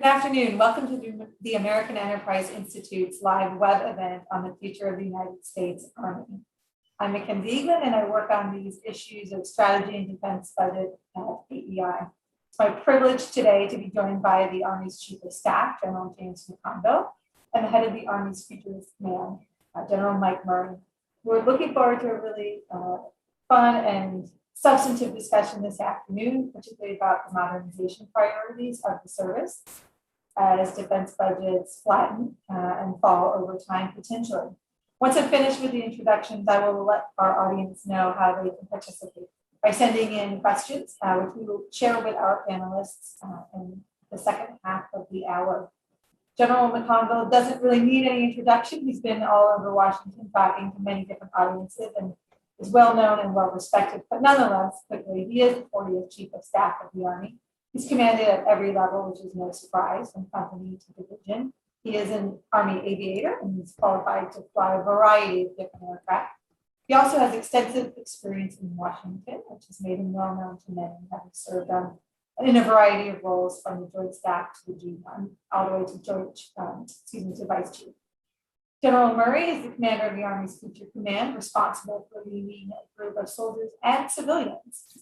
afternoon. Welcome to the American Enterprise Institute's live web event on the future of the United States Army. I'm Mackenzie, Eaglen, and I work on these issues of strategy and defense budget at AEI. It's my privilege today to be joined by the Army's Chief of Staff, General James McConville, and the head of the Army's Futures Command, General Mike Murray. We're looking forward to a really fun and substantive discussion this afternoon, particularly about the modernization priorities of the service as defense budgets flatten and fall over time potentially. Once I'm finished with the introductions, I will let our audience know how they can participate by sending in questions, which we will share with our panelists in the second half of the hour. General McConville doesn't really need any introduction. He's been all over Washington talking to many different audiences and is well known and well respected, but nonetheless, quickly, he is the 40th Chief of Staff of the Army. He's commanded at every level, which is no surprise, from company to division. He is an Army aviator and he's qualified to fly a variety of different aircraft. He also has extensive experience in Washington, which has made him well known to many, having served in a variety of roles from the Joint Staff to the G1, all the way to Vice Chief. General Murray is the commander of the Army's Future Command, responsible for leading a group of soldiers and civilians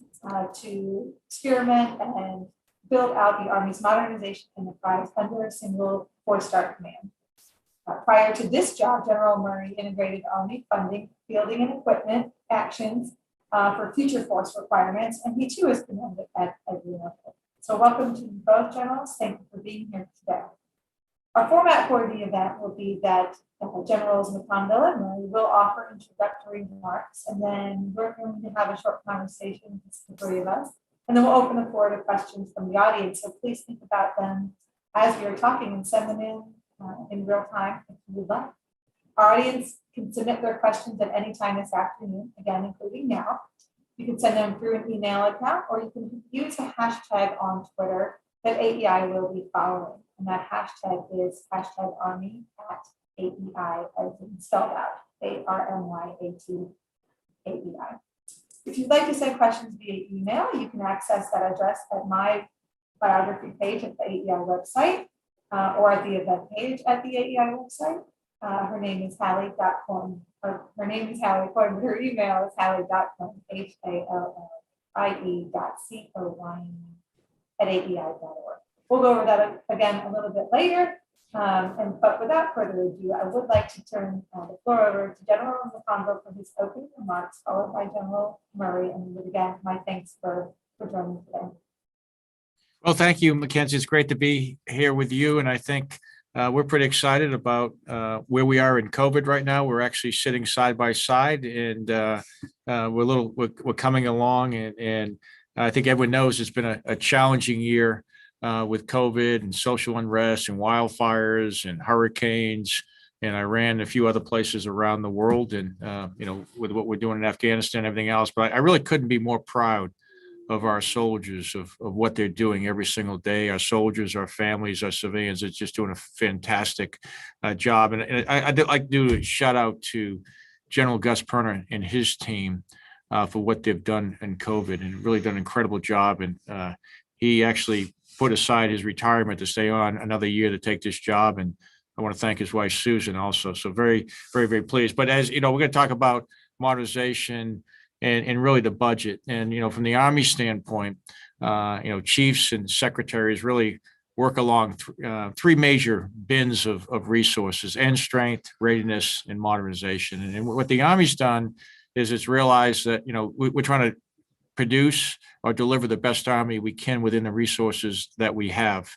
to experiment and build out the Army's modernization enterprise under a single four-star command. Prior to this job, General Murray integrated Army funding, fielding and equipment actions for future force requirements, and he too is commanded at every level. So welcome to both generals. Thank you for being here today. Our format for the event will be that Generals McConville and Murray will offer introductory remarks, and then we're going to have a short conversation with the three of us, and then we'll open the floor to questions from the audience. So please think about them as we are talking and send them in real time if you would like. Our audience can submit their questions at any time this afternoon, again, including now. You can send them through an email account, or you can use a hashtag on Twitter that AEI will be following. And that hashtag is #Army at AEI, as it's spelled out, ARMYAT AEI. If you'd like to send questions via email, you can access that address at my biography page at the AEI website or at the event page at the AEI website. Her name is Hallie.Coyne, or her name is Hallie Coyne, but her email is Hallie.Coyne, HALLIE.COYNE at AEI.org. We'll go over that again a little bit later. But without further ado, I would like to turn the floor over to General McConville for his opening remarks, followed by General Murray. And again, my thanks for joining today. Well, thank you, Mackenzie. It's great to be here with you. And I think we're pretty excited about where we are in COVID right now. We're actually sitting side by side, and we're coming along. And I think everyone knows it's been a challenging year. With COVID and social unrest and wildfires and hurricanes and Iran and a few other places around the world, and with what we're doing in Afghanistan and everything else. But I really couldn't be more proud of our soldiers, of what they're doing every single day. Our soldiers, our families, our civilians are just doing a fantastic job. And I'd like to do a shout out to General Gus Perner and his team for what they've done in COVID, and really done an incredible job. And he actually put aside his retirement to stay on another year to take this job. And I want to thank his wife, Susan, also. So very, very, very pleased. But as you know, we're going to talk about modernization and really the budget. And, from the Army standpoint, chiefs and secretaries really work along three major bins of resources: end strength, readiness, and modernization. And what the Army's done is it's realized that, we're trying to produce or deliver the best Army we can within the resources that we have.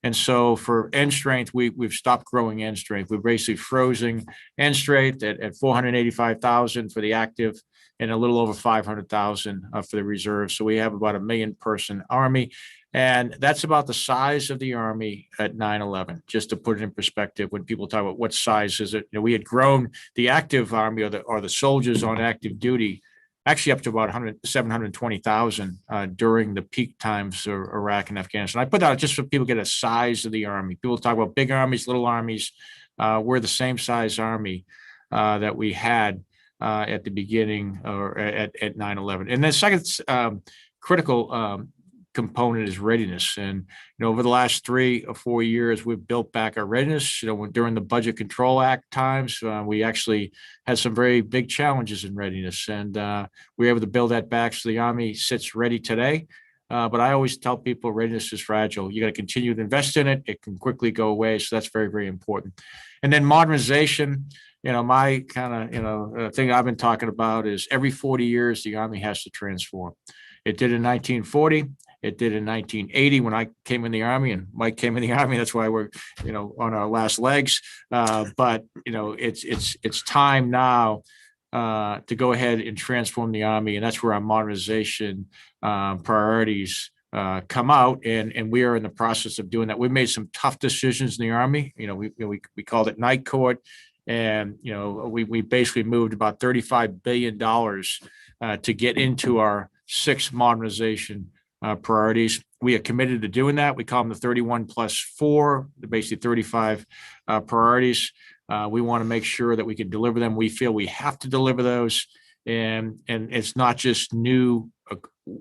And so for end strength, we've stopped growing end strength. We're basically frozen end strength at 485,000 for the active and a little over 500,000 for the reserve. So we have about 1 million person Army. And that's about the size of the Army at 9/11, just to put it in perspective. When people talk about what size is it, we had grown the active Army or the soldiers on active duty actually up to about 720,000 during the peak times of Iraq and Afghanistan. I put that out just so people get a size of the Army. People talk about big armies, little armies. We're the same size Army that we had at the beginning or at 9/11. And the second critical component is readiness. And, over the last 3 or 4 years, we've built back our readiness. During the Budget Control Act times, we actually had some very big challenges in readiness, and we were able to build that back so the Army sits ready today. But I always tell people readiness is fragile. You got to continue to invest in it. It can quickly go away. So that's very, very important. And then modernization, my kind of, thing I've been talking about is every 40 years, the Army has to transform. It did in 1940. It did in 1980 when I came in the Army and Mike came in the Army. That's why we're, on our last legs. But, it's time now to go ahead and transform the Army. And that's where our modernization priorities come out. And we are in the process of doing that. We've made some tough decisions in the Army. We called it night court. And, we basically moved about $35 billion to get into our 6 modernization priorities. We are committed to doing that. We call them the 31+4, basically 35 priorities. We want to make sure that we can deliver them. We feel we have to deliver those. And it's not just new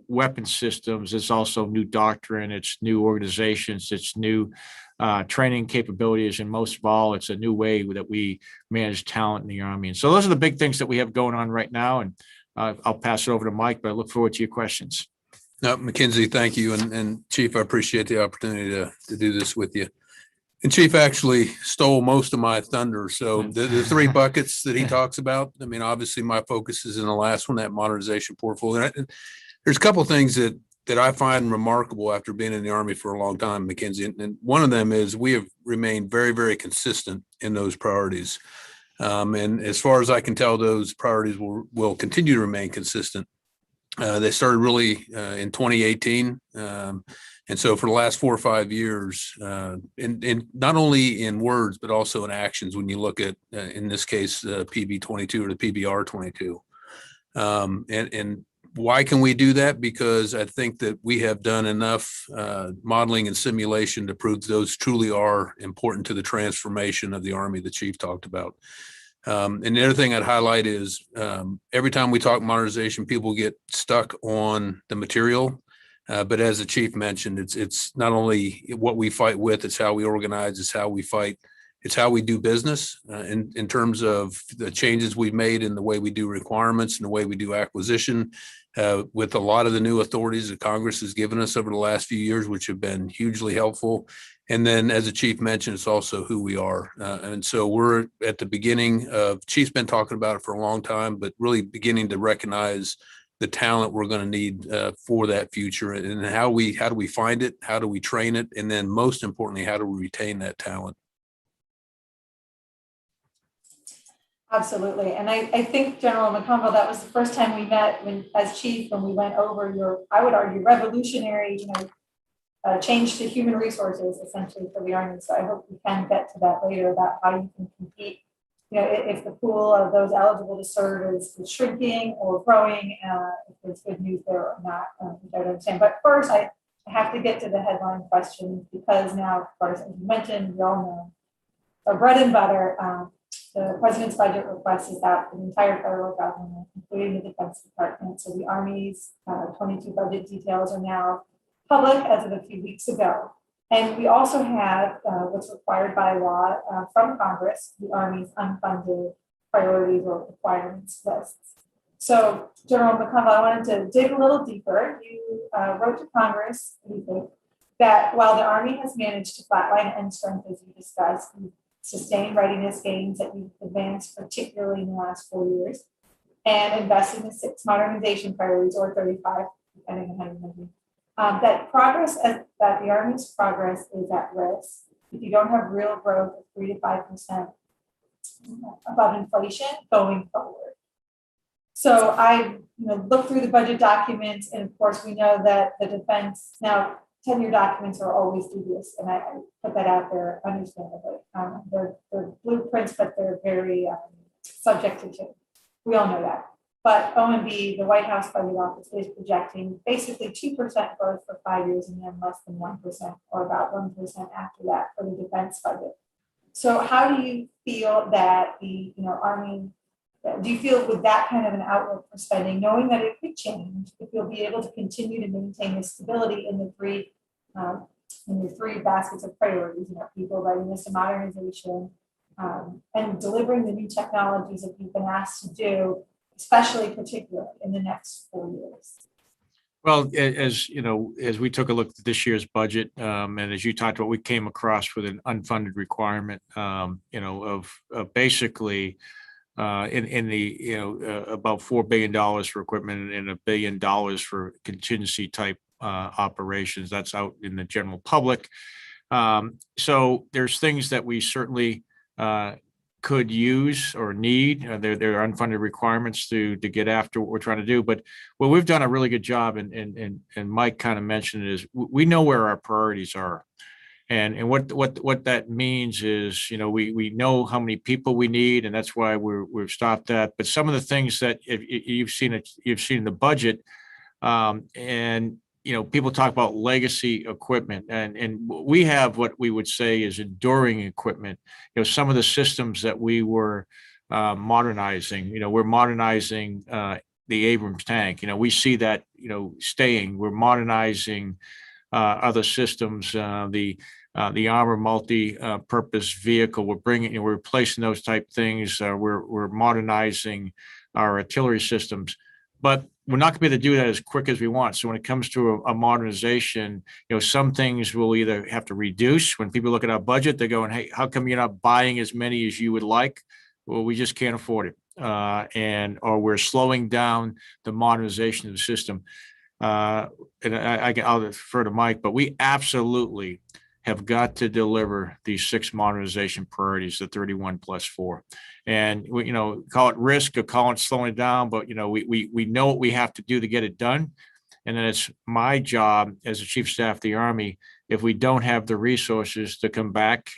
weapon systems, it's also new doctrine, it's new organizations, it's new training capabilities, and most of all, it's a new way that we manage talent in the Army. And so those are the big things that we have going on right now. And I'll pass it over to Mike, but I look forward to your questions. No, Mackenzie, thank you. And Chief, I appreciate the opportunity to do this with you. And Chief actually stole most of my thunder. So the 3 buckets that he talks about, I mean, obviously my focus is in the last one, that modernization portfolio. And there's a couple of things that I find remarkable after being in the Army for a long time, Mackenzie. And one of them is we have remained very, very consistent in those priorities. And as far as I can tell, those priorities will continue to remain consistent. They started really in 2018. And so for the last 4 or 5 years, and not only in words, but also in actions, when you look at, in this case, PB22 or the PBR 22. And why can we do that? Because I think that we have done enough modeling and simulation to prove those truly are important to the transformation of the Army the Chief talked about. And the other thing I'd highlight is every time we talk modernization, people get stuck on the material. But as the Chief mentioned, it's not only what we fight with, it's how we organize, it's how we fight, it's how we do business in terms of the changes we've made in the way we do requirements and the way we do acquisition with a lot of the new authorities that Congress has given us over the last few years, which have been hugely helpful. And then, as the Chief mentioned, it's also who we are. And so we're at the beginning of, Chief's been talking about it for a long time, but really beginning to recognize the talent we're going to need for that future, and how do we find it, how do we train it, and then most importantly, how do we retain that talent? Absolutely. And I think, General McConville, that was the first time we met as Chief, when we went over your, I would argue, revolutionary, change to human resources essentially for the Army. So I hope we can get to that later about how you can compete. If the pool of those eligible to serve is shrinking or growing, if there's good news there or not, I don't understand. But first, I have to get to the headline question, because now, of course, as you mentioned, we all know our bread and butter. The President's budget request is out for the entire federal government, including the Defense Department. So the Army's 22 budget details are now public as of a few weeks ago. And we also have what's required by law from Congress, the Army's unfunded priorities or requirements lists. So, General McConville, I wanted to dig a little deeper. You wrote to Congress that while the Army has managed to flatline end strength, as you discussed, sustained readiness gains that you've advanced, particularly in the last 4 years, and invested in the 6 modernization priorities, or 35, depending on how you measure. That the Army's progress is at risk if you don't have real growth of 3 to 5% above inflation going forward. So I looked through the budget documents, and of course we know that the defense, now 10-year documents are always dubious, and I put that out there understandably. They're blueprints, but they're very subject to change. We all know that. But OMB, the White House Budget Office, is projecting basically 2% growth for 5 years, and then less than 1% or about 1% after that for the defense budget. So how do you feel that the Army Do you feel with that kind of an outlook for spending, knowing that it could change, if you'll be able to continue to maintain the stability in the your three baskets of priorities, people, readiness, and modernization, and delivering the new technologies that you've been asked to do, especially particularly in the next 4 years? Well, as you know, as we took a look at this year's budget, and as you talked about, we came across with an unfunded requirement, of basically in the about $4 billion for equipment and $1 billion for contingency type operations. That's out in the general public. So there's things that we certainly could use or need. There are unfunded requirements to get after what we're trying to do. But what we've done a really good job, and Mike kind of mentioned it, is we know where our priorities are. And what that means is, we know how many people we need, and that's why we've stopped that. But some of the things that you've seen in the budget, and people talk about legacy equipment, and we have what we would say is enduring equipment. Some of the systems that we were modernizing. We're modernizing the Abrams tank. We see that staying. We're modernizing other systems. The armor multi-purpose vehicle. We're replacing those type things. We're modernizing our artillery systems, but we're not going to be able to do that as quick as we want. So when it comes to a modernization, some things we'll either have to reduce. When people look at our budget, they're going, "Hey, how come you're not buying as many as you would like?" Well, we just can't afford it, or we're slowing down the modernization of the system. And I'll defer to Mike, but we absolutely have got to deliver these 6 modernization priorities, the 31 plus 4. And we, call it risk or call it slowing it down, but we know what we have to do to get it done. And then it's my job as the Chief of Staff of the Army, if we don't have the resources, to come back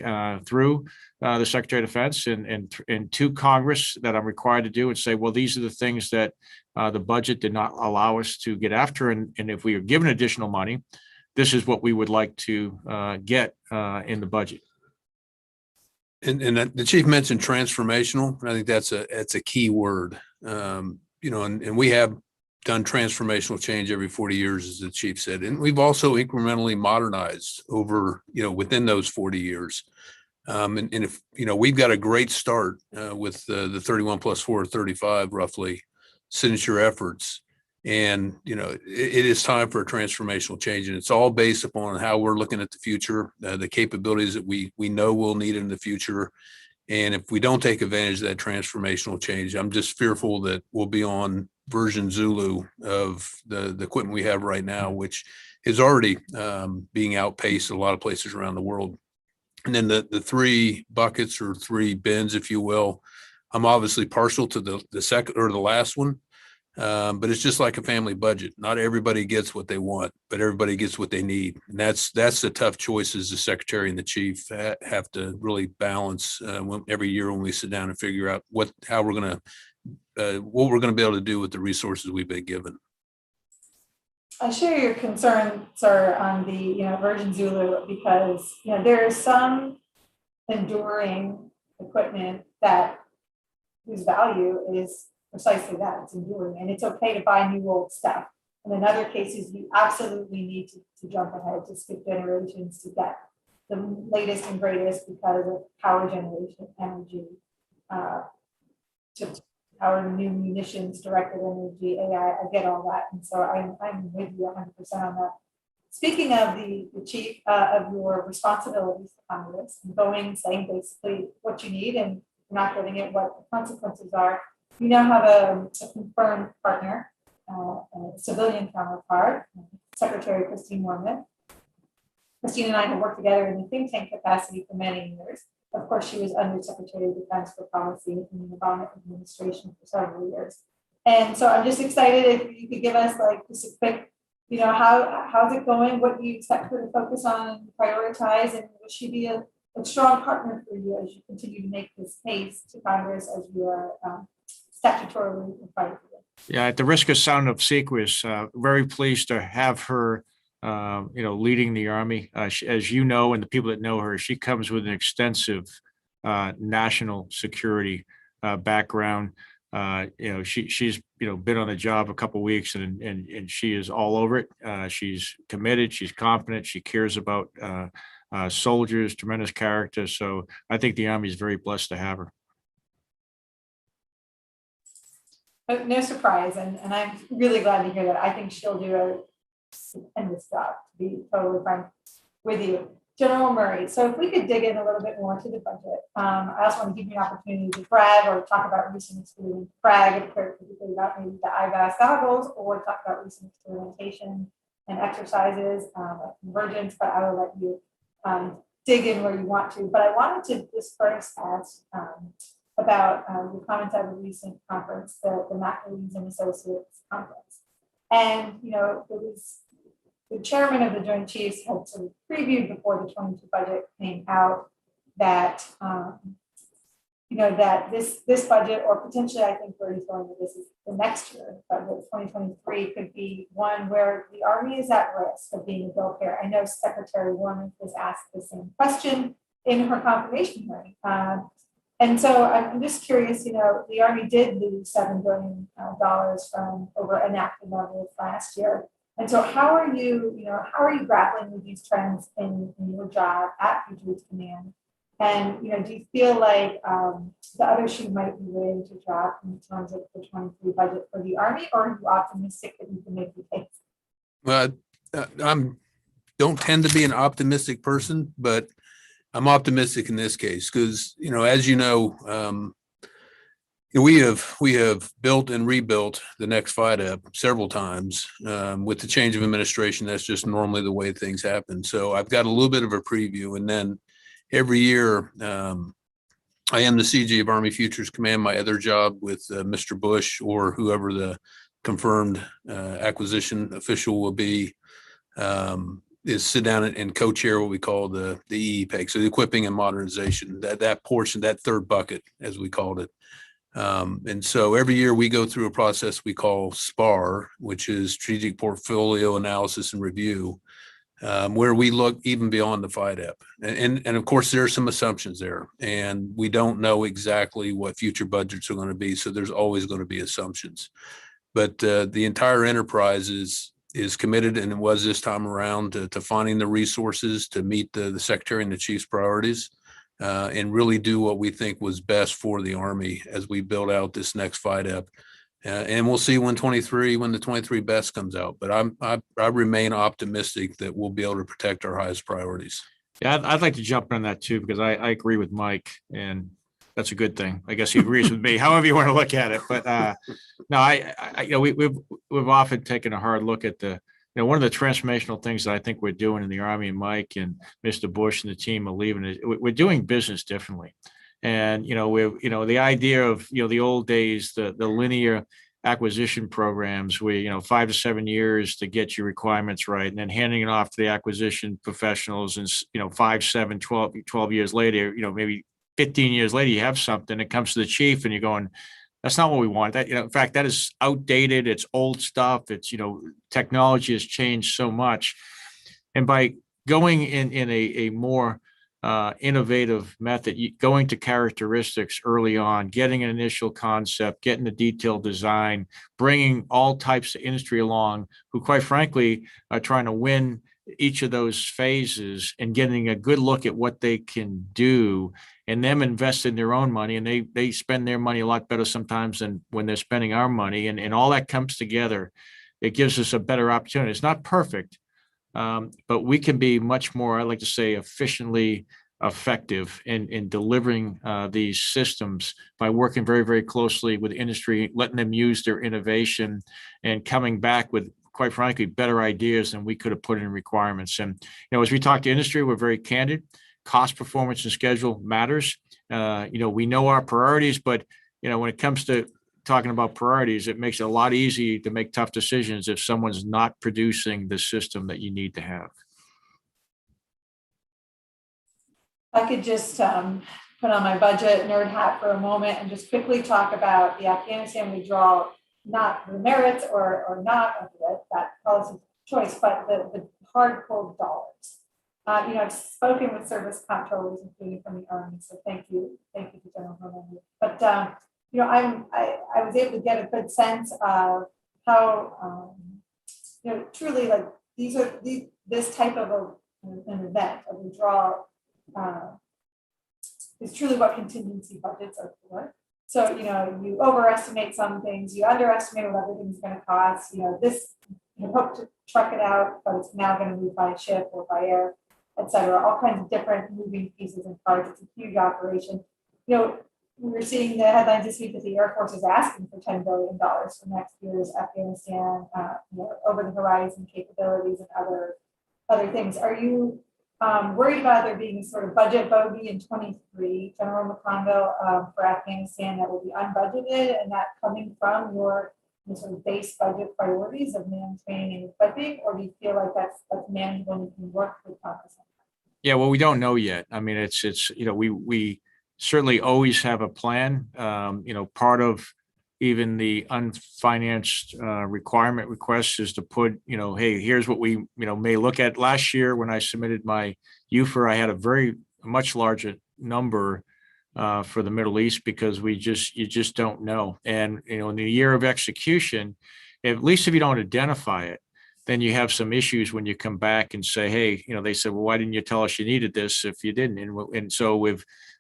through the Secretary of Defense and to Congress that I'm required to do, and say, well, these are the things that the budget did not allow us to get after. And if we are given additional money, this is what we would like to get in the budget. And the chief mentioned transformational. I think that's a key word. And we have done transformational change every 40 years, as the chief said, and we've also incrementally modernized over within those 40 years. And if we've got a great start with the 31 plus 4, 35 roughly signature efforts. And, it is time for a transformational change, and it's all based upon how we're looking at the future, the capabilities that we know we'll need in the future. And if we don't take advantage of that transformational change, I'm just fearful that we'll be on version Zulu of the equipment we have right now, which is already being outpaced in a lot of places around the world. And then the 3 buckets or 3 bins, if you will, I'm obviously partial to the second or the last one. But it's just like a family budget. Not everybody gets what they want, but everybody gets what they need. And that's the tough choices the secretary and the chief have to really balance every year when we sit down and figure out what we're going to be able to do with the resources we've been given. I share your concern, sir, on the version Zulu, because there is some enduring equipment whose value is precisely that, it's enduring, and it's okay to buy new old stuff. And in other cases, you absolutely need to jump ahead, to skip generations to get the latest and greatest because of power generation, energy, to power new munitions, directed energy, AI. I get all that, and so I'm with you 100% on that. Speaking of the chief of your responsibilities to Congress, and going and saying basically what you need, and not getting it, what the consequences are. We now have a confirmed partner, a civilian counterpart, Secretary Christine Norman. Christine and I have worked together in the think tank capacity for many years. Of course, she was Under Secretary of Defense for Policy in the Obama administration for several years. And so I'm just excited if you could give us just a quick, how's it going? What do you expect her to focus on, prioritize, and will she be a strong partner for you as you continue to make this case to Congress as you are statutorily required to do? Yeah, at the risk of sound obsequious, very pleased to have her, leading the Army. As you know, and the people that know her, she comes with an extensive national security background. she's been on the job a couple of weeks and she is all over it. She's committed, she's confident, she cares about soldiers, tremendous character. So I think the Army is very blessed to have her. No surprise, and I'm really glad to hear that. I think she'll do a stupendous job, to be totally frank with you. General Murray, so if we could dig in a little bit more to the budget, I also want to give you an opportunity to brag or talk about recent experience, brag particularly about maybe the IVAS goggles, or talk about recent experimentation and exercises, like convergence, but I will let you dig in where you want to. But I wanted to just first ask about your comments at a recent conference, the Mackenzie and Associates conference. And, it was the chairman of the Joint Chiefs had sort of previewed before the 22 budget came out that, that this budget, or potentially I think where he's going with this is the next year, budget 2023 could be one where the Army is at risk of being a bill payer. I know Secretary Warren was asked the same question in her confirmation hearing. And so I'm just curious, the Army did lose $7 billion from over enacted levels last year. And so how are you grappling with these trends in your job at Future Youth Command? And, do you feel like the other shoe might be ready to drop in terms of the 23 budget for the Army, or are you optimistic that you can make the case? Well, don't tend to be an optimistic person, but I'm optimistic in this case because, as we have built and rebuilt the next fight up several times. With the change of administration, that's just normally the way things happen. So I've got a little bit of a preview, and then every year I am the CG of Army Futures Command. My other job with Mr. Bush or whoever the confirmed acquisition official will be is sit down and co-chair what we call the EEPEG, so the equipping and modernization, that portion, that third bucket, as we called it. And so every year we go through a process we call SPAR, which is Strategic Portfolio Analysis and Review, where we look even beyond the FIDEP. And of course, there are some assumptions there, and we don't know exactly what future budgets are going to be, so there's always going to be assumptions. But the entire enterprise is committed, and it was this time around, to finding the resources to meet the Secretary and the Chief's priorities, and really do what we think was best for the Army as we build out this next fight up. And we'll see when the 23 best comes out. But I remain optimistic that we'll be able to protect our highest priorities. Yeah, I'd like to jump in on that too, because I agree with Mike, and that's a good thing. I guess he agrees with me, however you want to look at it. But no, we've often taken a hard look at one of the transformational things that I think we're doing in the Army, and Mike and Mr. Bush and the team are leaving, is we're doing business differently. And, the idea of, the old days, the linear acquisition programs where, 5 to 7 years to get your requirements right, and then handing it off to the acquisition professionals, and, 5, 7, 12 years later, maybe 15 years later, you have something that comes to the chief and you're going, that's not what we want. That, in fact, that is outdated. It's old stuff. It's, technology has changed so much. And by going in a more innovative method, going to characteristics early on, getting an initial concept, getting the detailed design, bringing all types of industry along, who quite frankly are trying to win each of those phases, and getting a good look at what they can do, and them invest in their own money, and they spend their money a lot better sometimes than when they're spending our money, and all that comes together. It gives us a better opportunity. It's not perfect, but we can be much more, I like to say, efficiently effective in delivering these systems by working very, very closely with industry, letting them use their innovation, and coming back with, quite frankly, better ideas than we could have put in requirements. And, as we talk to industry, we're very candid. Cost, performance, and schedule matters. We know our priorities, but, when it comes to talking about priorities, it makes it a lot easier to make tough decisions if someone's not producing the system that you need to have. I could just put on my budget nerd hat for a moment and just quickly talk about the Afghanistan withdrawal, not the merits or not of it, that policy choice, but the hard cold dollars. I've spoken with service comptrollers, including from the Army, so thank you to General Herman. But I was able to get a good sense of how, truly like this type of an event, a withdrawal, is truly what contingency budgets are for. So, you overestimate some things, you underestimate what everything's going to cost. This, you hope to truck it out, but it's now going to move by ship or by air, et cetera. All kinds of different moving pieces and parts. It's a huge operation. We're seeing the headlines this week that the Air Force is asking for $10 billion for next year's Afghanistan, over the horizon capabilities and other things. Are you worried about there being a sort of budget bogey in 23, General McConville, for Afghanistan that will be unbudgeted, and that coming from your sort of base budget priorities of man training and equipping, or do you feel like that's manageable and you can work with Congress? Yeah, well, we don't know yet. I mean, it's we certainly always have a plan. Part of even the unfinanced requirement request is to put, hey, here's what we, may look at. Last year when I submitted my UFR, I had a much larger number for the Middle East because you just don't know. And, in the year of execution, at least if you don't identify it, then you have some issues when you come back and say, hey, they said, well, why didn't you tell us you needed this if you didn't? And so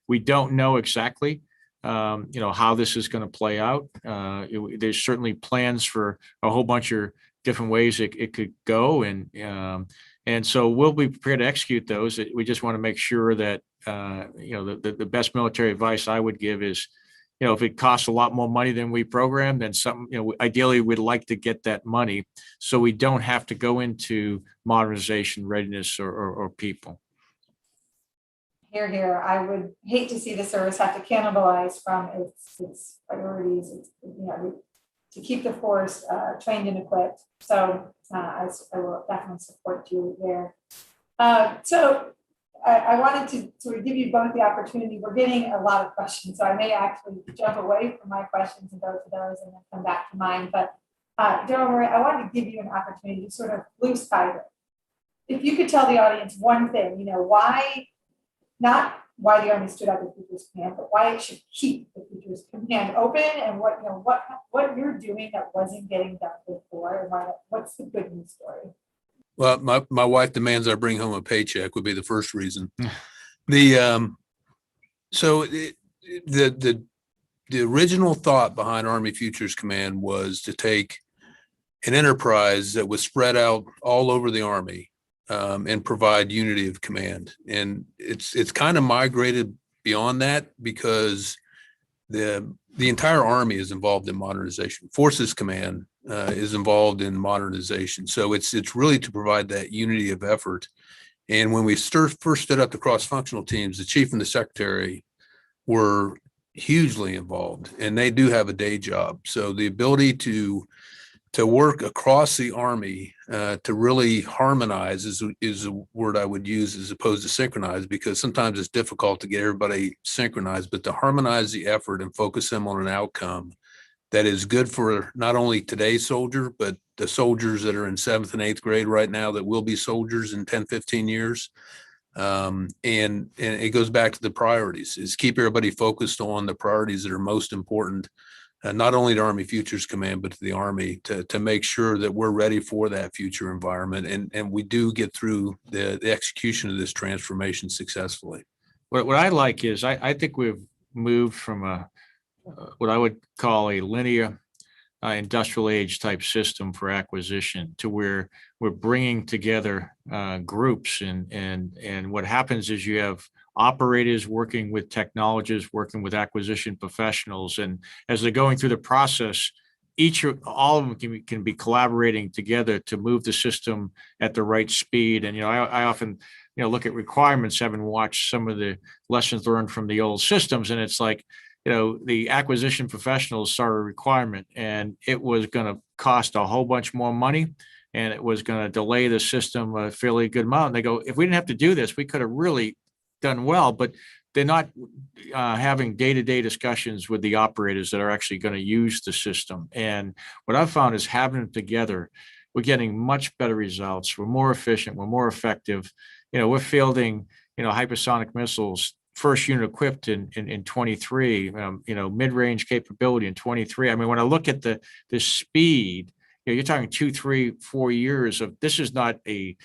we don't know exactly, how this is going to play out. There's certainly plans for a whole bunch of different ways it could go. And so we'll be prepared to execute those. We just want to make sure that, the best military advice I would give is, if it costs a lot more money than we programmed, then ideally we'd like to get that money so we don't have to go into modernization, readiness, or people. Here, I would hate to see the service have to cannibalize from its priorities, to keep the force trained and equipped. So I will definitely support you there. So I wanted to sort of give you both the opportunity. We're getting a lot of questions, so I may actually jump away from my questions and go to those and then come back to mine. But General Murray, I wanted to give you an opportunity to sort of blue sky it. If you could tell the audience one thing, not why the Army stood up at Futures Command, but why it should keep the Futures Command open, and what you're doing that wasn't getting done before, and what's the good news story? Well, my wife demands I bring home a paycheck would be the first reason. So the original thought behind Army Futures Command was to take an enterprise that was spread out all over the Army and provide unity of command. And it's kind of migrated beyond that because the entire Army is involved in modernization. Forces Command is involved in modernization. So it's really to provide that unity of effort. And when we first stood up the cross-functional teams, the chief and the secretary were hugely involved, and they do have a day job. So the ability to work across the Army to really harmonize is a word I would use as opposed to synchronize, because sometimes it's difficult to get everybody synchronized, but to harmonize the effort and focus them on an outcome that is good for not only today's soldier, but the soldiers that are in 7th and 8th grade right now that will be soldiers in 10, 15 years. And it goes back to the priorities, is keep everybody focused on the priorities that are most important, not only to Army Futures Command, but to the Army to make sure that we're ready for that future environment. And we do get through the execution of this transformation successfully. What I like is I think we've moved from what I would call a linear industrial age type system for acquisition to where we're bringing together groups, and what happens is you have operators working with technologists, working with acquisition professionals, and as they're going through the process, all of them can be collaborating together to move the system at the right speed. And I often look at requirements, having watched some of the lessons learned from the old systems, and it's like, the acquisition professionals saw a requirement and it was going to cost a whole bunch more money, and it was going to delay the system a fairly good amount. And they go, if we didn't have to do this, we could have really done well, but they're not having day-to-day discussions with the operators that are actually going to use the system. And what I've found is having them together, we're getting much better results. We're more efficient. We're more effective. We're fielding, hypersonic missiles first unit equipped in 23, mid-range capability in 23. I mean, when I look at the speed, you're talking 2, 3, 4 years of, this is not a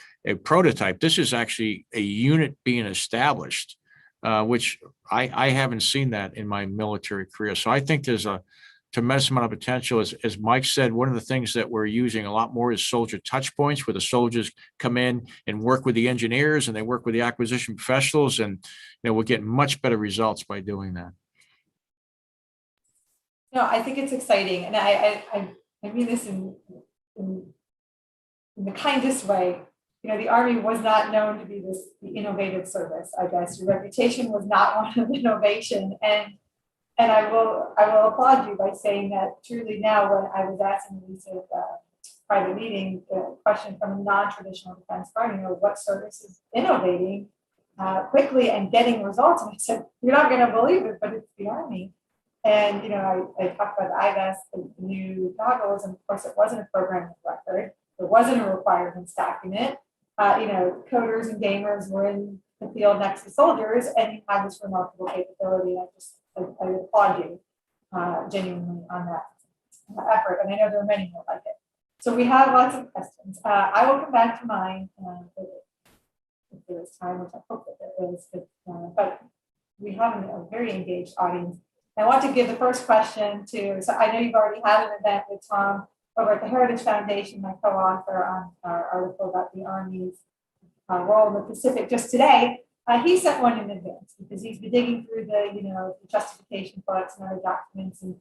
prototype. This is actually a unit being established, which I haven't seen that in my military career. So I think there's a tremendous amount of potential. As Mike said, one of the things that we're using a lot more is soldier touch points, where the soldiers come in and work with the engineers and they work with the acquisition professionals, and we're getting much better results by doing that. No, I think it's exciting, and I mean this in the kindest way. The Army was not known to be the innovative service. I guess your reputation was not one of innovation, and I will applaud you by saying that truly now, when I was asking Lisa at the private meeting, the question from a non-traditional defense Army, what service is innovating quickly and getting results? And I said, you're not going to believe it, but it's the Army. And, I talked about IVES, the new goggles, and of course it wasn't a program of record. There wasn't a requirements document. Coders and gamers were in the field next to soldiers, and you have this remarkable capability. I applaud you genuinely on that effort, and I know there are many more like it. So we have lots of questions. I will come back to mine if there is time, which I hope that there is, but we have a very engaged audience. I want to give the first question to, so I know you've already had an event with Tom over at the Heritage Foundation, my co-author on our article about the Army's role in the Pacific just today. He sent one in advance because he's been digging through the justification books and other documents, and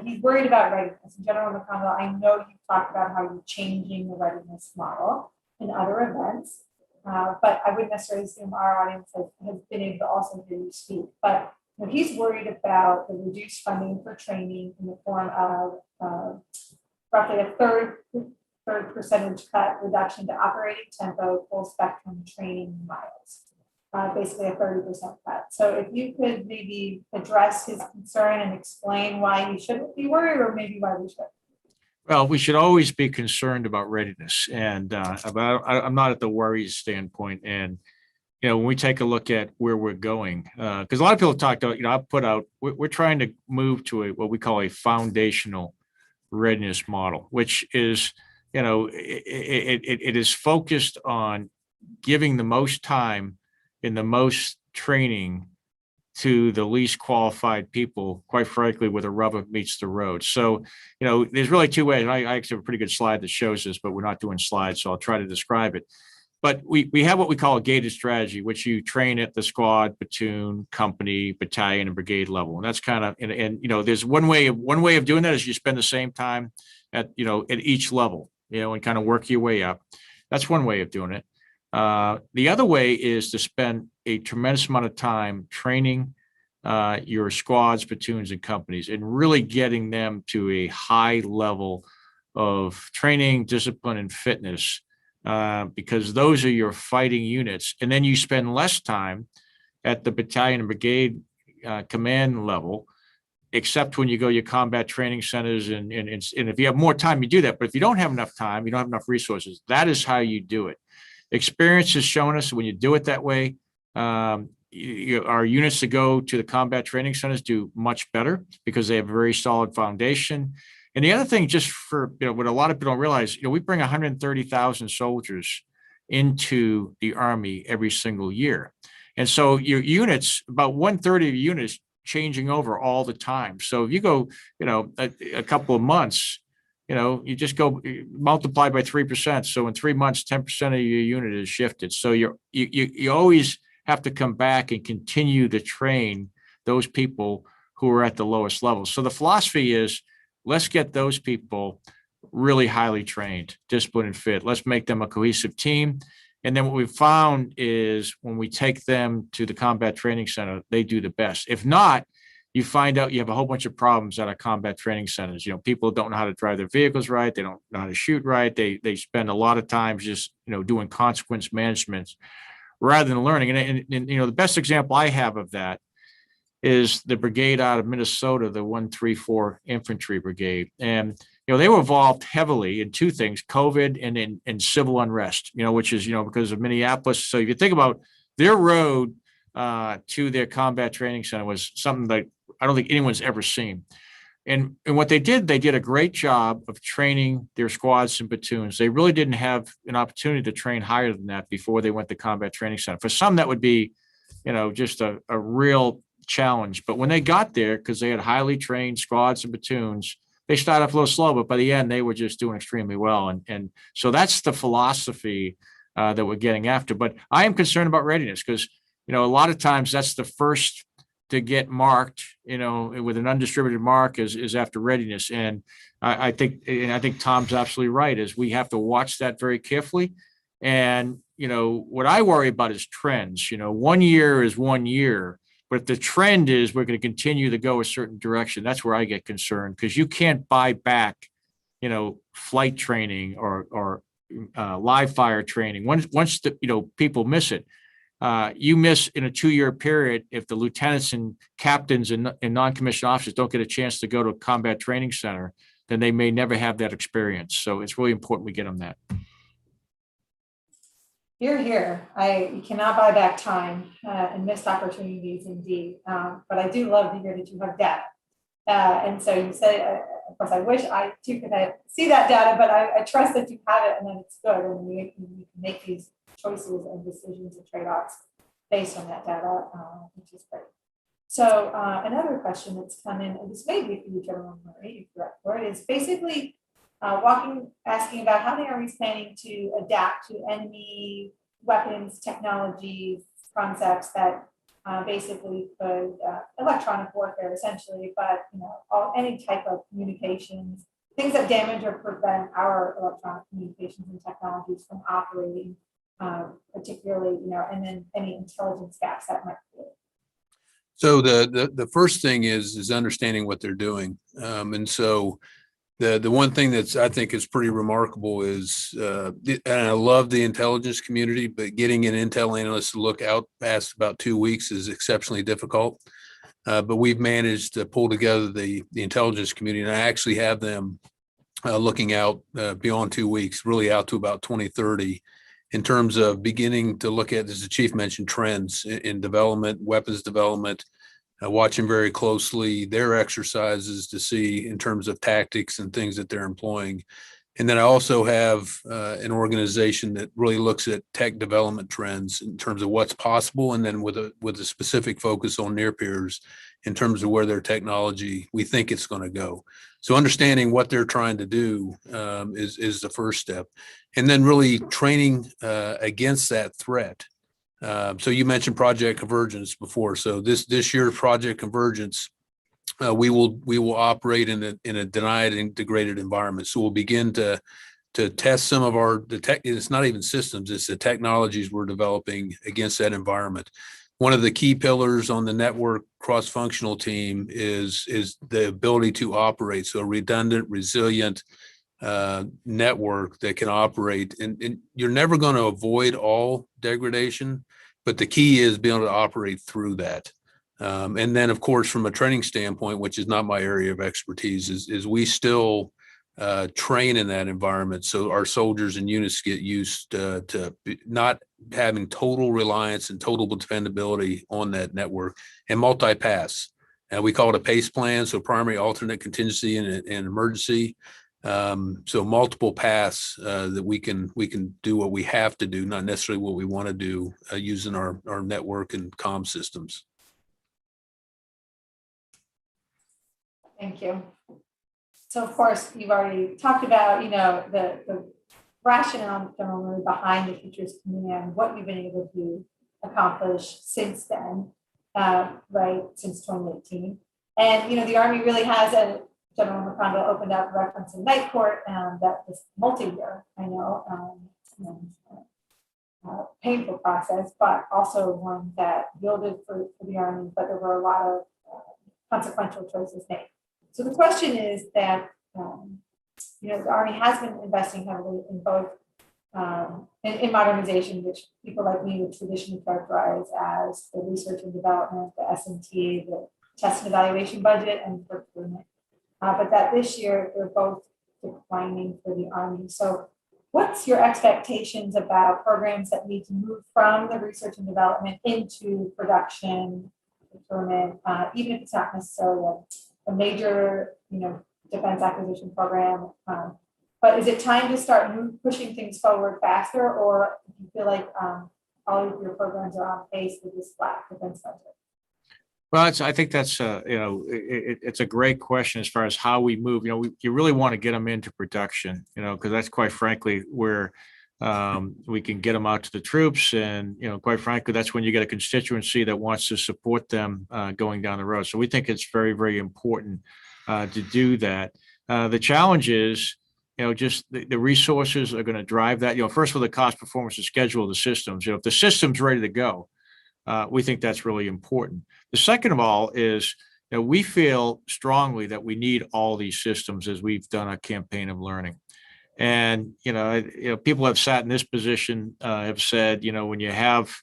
he's worried about readiness. And General McConville, I know you've talked about how you're changing the readiness model in other events, but I wouldn't necessarily assume our audience has been able to also hear you speak. But he's worried about the reduced funding for training in the form of roughly a third percentage cut reduction to operating tempo, full spectrum training miles. Basically a 30% cut. So if you could maybe address his concern and explain why he shouldn't be worried, or maybe why we should. Well, we should always be concerned about readiness, and I'm not at the worries standpoint. And when we take a look at where we're going, because a lot of people talked about, I put out, we're trying to move to what we call a foundational readiness model, which is, it is focused on giving the most time in the most training to the least qualified people, quite frankly, where the rubber meets the road. So, there's really two ways. I actually have a pretty good slide that shows this, but we're not doing slides, so I'll try to describe it. But we have what we call a gated strategy, which you train at the squad, platoon, company, battalion, and brigade level. And that's kind of, and there's one way of doing that is you spend the same time at each level, and kind of work your way up. That's one way of doing it. The other way is to spend a tremendous amount of time training your squads, platoons, and companies, and really getting them to a high level of training, discipline, and fitness, because those are your fighting units. And then you spend less time at the battalion and brigade command level, except when you go to your combat training centers. And if you have more time, you do that. But if you don't have enough time, you don't have enough resources, that is how you do it. Experience has shown us when you do it that way, our units that go to the combat training centers do much better because they have a very solid foundation. And the other thing, just for what a lot of people don't realize, we bring 130,000 soldiers into the Army every single year. And so your units, about 1/3 of your units changing over all the time. So if you go, a couple of months, you just go multiply by 3%. So in 3 months, 10% of your unit is shifted. So you always have to come back and continue to train those people who are at the lowest level. So the philosophy is, let's get those people really highly trained, disciplined, and fit. Let's make them a cohesive team. And then what we've found is when we take them to the combat training center, they do the best. If not, you find out you have a whole bunch of problems at our combat training centers. People don't know how to drive their vehicles right. They don't know how to shoot right. They spend a lot of time just, doing consequence management rather than learning. And the best example I have of that is the brigade out of Minnesota, the 134 Infantry Brigade. And, they were involved heavily in two things, COVID and in civil unrest, which is, because of Minneapolis. So if you think about their road to their combat training center was something that I don't think anyone's ever seen. And what they did a great job of training their squads and platoons. They really didn't have an opportunity to train higher than that before they went to combat training center. For some, that would be, just a real challenge. But when they got there, because they had highly trained squads and platoons, they started off a little slow, but by the end, they were just doing extremely well. And so that's the philosophy that we're getting after. But I am concerned about readiness because, a lot of times that's the first to get marked, with an undistributed mark is after readiness. And I think Tom's absolutely right, is we have to watch that very carefully. And, what I worry about is trends. 1 year is 1 year, but if the trend is we're going to continue to go a certain direction, that's where I get concerned, because you can't buy back, flight training or live fire training. Once the, people miss it. You miss in a 2-year period if the lieutenants and captains and non-commissioned officers don't get a chance to go to a combat training center, then they may never have that experience. So it's really important we get them that. Here. You cannot buy back time and missed opportunities indeed. But I do love to hear that you have data. And so you say, of course, I wish I too could see that data, but I trust that you have it and that it's good. And you can make these choices and decisions and trade-offs based on that data, which is great. So another question that's come in, and this may be for you, General Murray, if you're up for it, is basically asking about how the Army is planning to adapt to enemy weapons, technologies, concepts that basically could electronic warfare essentially, but any type of communications, things that damage or prevent our electronic communications and technologies from operating, particularly, and then any intelligence gaps that might be. So the first thing is understanding what they're doing. And so the one thing that's I think is pretty remarkable is, and I love the intelligence community, but getting an intel analyst to look out past about 2 weeks is exceptionally difficult. But we've managed to pull together the intelligence community, and I actually have them looking out beyond 2 weeks, really out to about 2030, in terms of beginning to look at, as the chief mentioned, trends in development, weapons development, watching very closely their exercises to see in terms of tactics and things that they're employing. And then I also have an organization that really looks at tech development trends in terms of what's possible, and then with a specific focus on near peers in terms of where their technology we think it's going to go. So understanding what they're trying to do is the first step, and then really training against that threat. So you mentioned Project Convergence before. So this year's Project Convergence, we will operate in a denied and degraded environment. So we'll begin to test some of the tech. It's not even systems; it's the technologies we're developing against that environment. One of the key pillars on the network cross-functional team is the ability to operate. So a redundant, resilient network that can operate, and you're never going to avoid all degradation, but the key is being able to operate through that. And then, of course, from a training standpoint, which is not my area of expertise, is we still train in that environment. So our soldiers and units get used to not having total reliance and total dependability on that network, and multi-pass. And we call it a PACE plan, so primary, alternate, contingency, and emergency. So multiple paths that we can do what we have to do, not necessarily what we want to do, using our network and comm systems. Thank you. So of course, you've already talked about, the rationale generally behind the Futures Command, what you've been able to accomplish since then, right, since 2018. And, the Army really has General McConville opened up reference in night court, that was multi-year, I know, painful process, but also one that yielded for the Army, but there were a lot of consequential choices made. So the question is that, the Army has been investing heavily in both in modernization, which people like me would traditionally characterize as the research and development, the S&T, the test and evaluation budget, and procurement. But that this year they're both declining for the Army. So what's your expectations about programs that need to move from the research and development into production, procurement, even if it's not necessarily a major, defense acquisition program? But is it time to start pushing things forward faster, or do you feel like all of your programs are on pace with this flat defense budget? Well, I think that's it's a great question as far as how we move. You really want to get them into production, because that's quite frankly where we can get them out to the troops, and quite frankly, that's when you get a constituency that wants to support them going down the road. So we think it's very, very important to do that. The challenge is, just the resources are going to drive that. First of all, the cost, performance, and schedule of the systems. If the system's ready to go, we think that's really important. The second of all is that we feel strongly that we need all these systems as we've done a campaign of learning. And, people have sat in this position, have said, when you have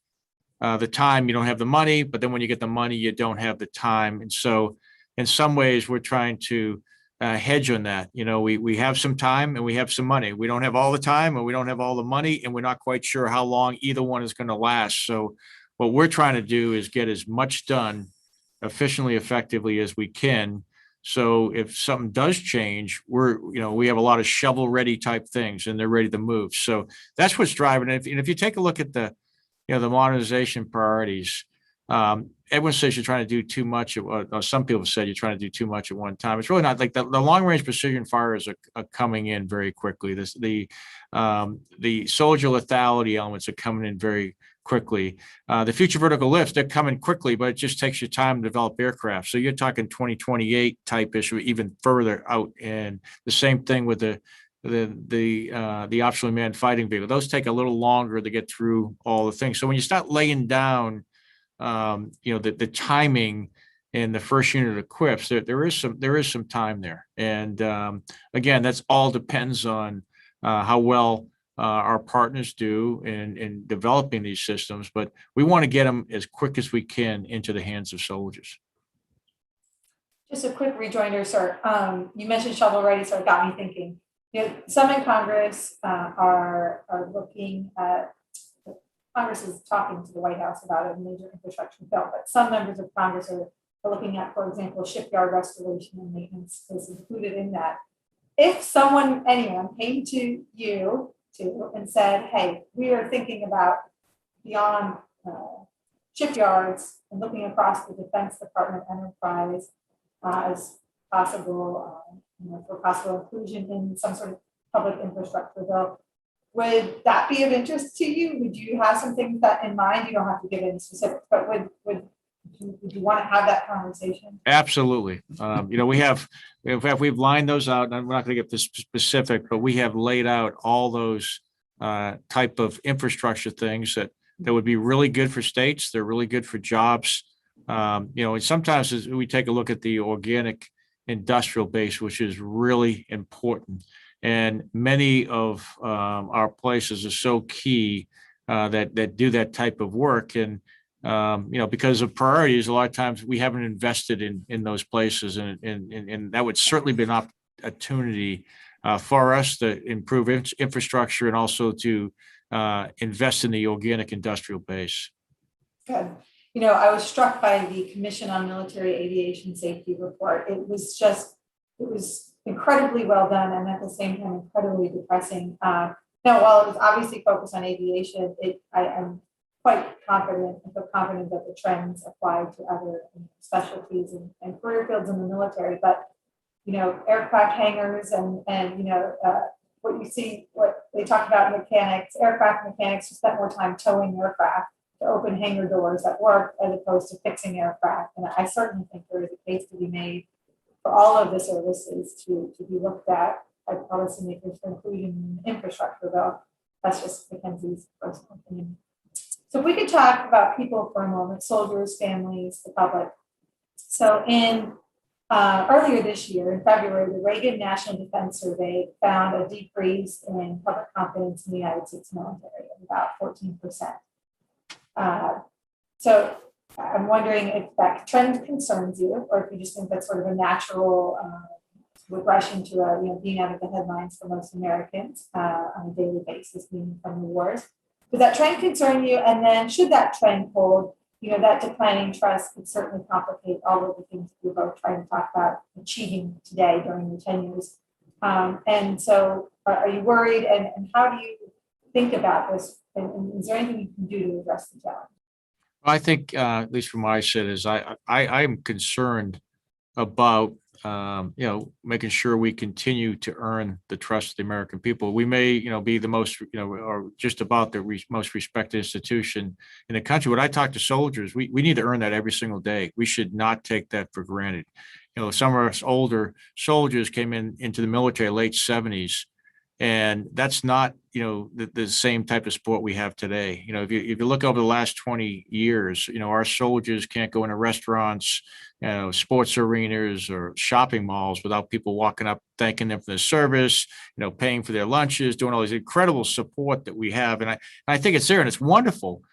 the time, you don't have the money, but then when you get the money, you don't have the time. And so in some ways, we're trying to hedge on that. We have some time and we have some money. We don't have all the time and we don't have all the money, and we're not quite sure how long either one is going to last. So what we're trying to do is get as much done efficiently, effectively as we can. So if something does change, we have a lot of shovel-ready type things, and they're ready to move. So that's what's driving it. And if you take a look at the modernization priorities, everyone says you're trying to do too much. Or some people said you're trying to do too much at one time. It's really not. Like the long-range precision fires are coming in very quickly. The soldier lethality elements are coming in very quickly. The future vertical lifts, they're coming quickly, but it just takes you time to develop aircraft. So you're talking 2028 type issue, even further out. And the same thing with the optionally manned fighting vehicle. Those take a little longer to get through all the things. So when you start laying down, the timing and the first unit equips, there is some time there. And again, that's all depends on how well our partners do in developing these systems, but we want to get them as quick as we can into the hands of soldiers. Just a quick rejoinder, sir. You mentioned shovel ready, so it got me thinking. Some in Congress are looking at. Congress is talking to the White House about a major infrastructure bill, but some members of Congress are looking at, for example, shipyard restoration and maintenance is included in that. If anyone came to you and said, hey, we are thinking about beyond shipyards and looking across the Defense Department enterprise as possible, for possible inclusion in some sort of public infrastructure bill, would that be of interest to you? Would you have some things that in mind? You don't have to give any specifics, but would you want to have that conversation? Absolutely. We've lined those out, and we're not going to get this specific, but we have laid out all those type of infrastructure things that would be really good for states. They're really good for jobs. And sometimes as we take a look at the organic industrial base, which is really important. And many of our places are so key that do that type of work. And, because of priorities, a lot of times we haven't invested in those places. And that would certainly be an opportunity for us to improve infrastructure and also to invest in the organic industrial base. Good. I was struck by the Commission on Military Aviation Safety report. It was incredibly well done, and at the same time incredibly depressing. Now, while it was obviously focused on aviation, I am quite confident that the trends apply to other specialties and career fields in the military. But aircraft hangars and what you see, what they talk about mechanics, aircraft mechanics who spent more time towing aircraft to open hangar doors that work as opposed to fixing aircraft. And I certainly think there is a case to be made for all of the services to be looked at by policymakers for inclusion in the infrastructure bill. That's just Mackenzie's personal opinion. So if we could talk about people for a moment, soldiers, families, the public. So in earlier this year, in February, the Reagan National Defense Survey found a decrease in public confidence in the United States military of about 14%. So I'm wondering if that trend concerns you, or if you just think that's sort of a natural would rush into being out of the headlines for most Americans on a daily basis, being from the wars. Does that trend concern you? And then should that trend hold, that declining trust could certainly complicate all of the things that we're both trying to talk about achieving today during your tenures. And so are you worried, and how do you think about this? And is there anything you can do to address the challenge? I think, at least from what I said, is I'm concerned about, making sure we continue to earn the trust of the American people. We may, be the most, or just about the most respected institution in the country. When I talk to soldiers, we need to earn that every single day. We should not take that for granted. Some of us older soldiers came into the military late 70s. And that's not, the same type of sport we have today. If you look over the last 20 years, our soldiers can't go into restaurants, sports arenas or shopping malls without people walking up, thanking them for their service, paying for their lunches, doing all these incredible support that we have. And I think it's there and it's wonderful,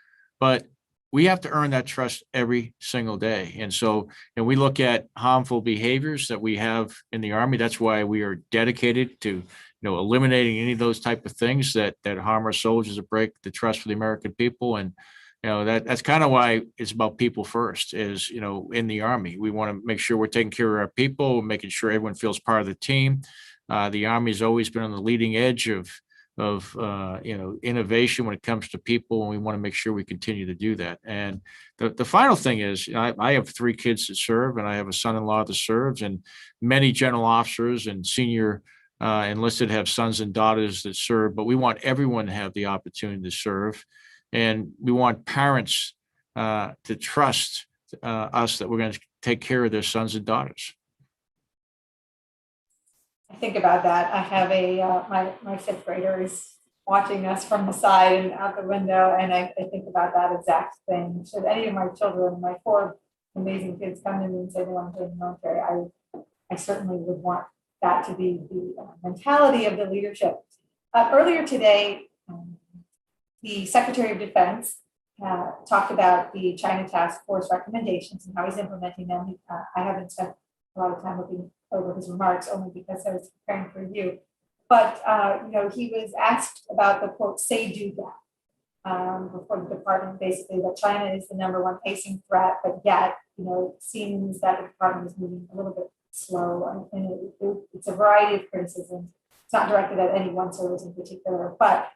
but we have to earn that trust every single day. And so, we look at harmful behaviors that we have in the Army. That's why we are dedicated to eliminating any of those type of things that harm our soldiers or break the trust for the American people. And, that's kind of why it's about people first is, in the Army. We want to make sure we're taking care of our people, making sure everyone feels part of the team. The Army has always been on the leading edge of innovation when it comes to people. And we want to make sure we continue to do that. And the final thing is, I have 3 kids that serve, and I have a son-in-law that serves, and many general officers and senior enlisted have sons and daughters that serve, but we want everyone to have the opportunity to serve. And we want parents to trust us that we're going to take care of their sons and daughters. I think about that. I have my 5th grader is watching us from the side and out the window, and I think about that exact thing. Should any of my children, my 4 amazing kids, come to me and say they want to join the military, I certainly would want that to be the mentality of the leadership. Earlier today, the Secretary of Defense talked about the China Task Force recommendations and how he's implementing them. I haven't spent a lot of time looking over his remarks only because I was preparing for you. But he was asked about the quote say-do gap before the department, basically that China is the #1 pacing threat, but yet it seems that the department is moving a little bit slow, and it's a variety of criticisms. It's not directed at any one service in particular, but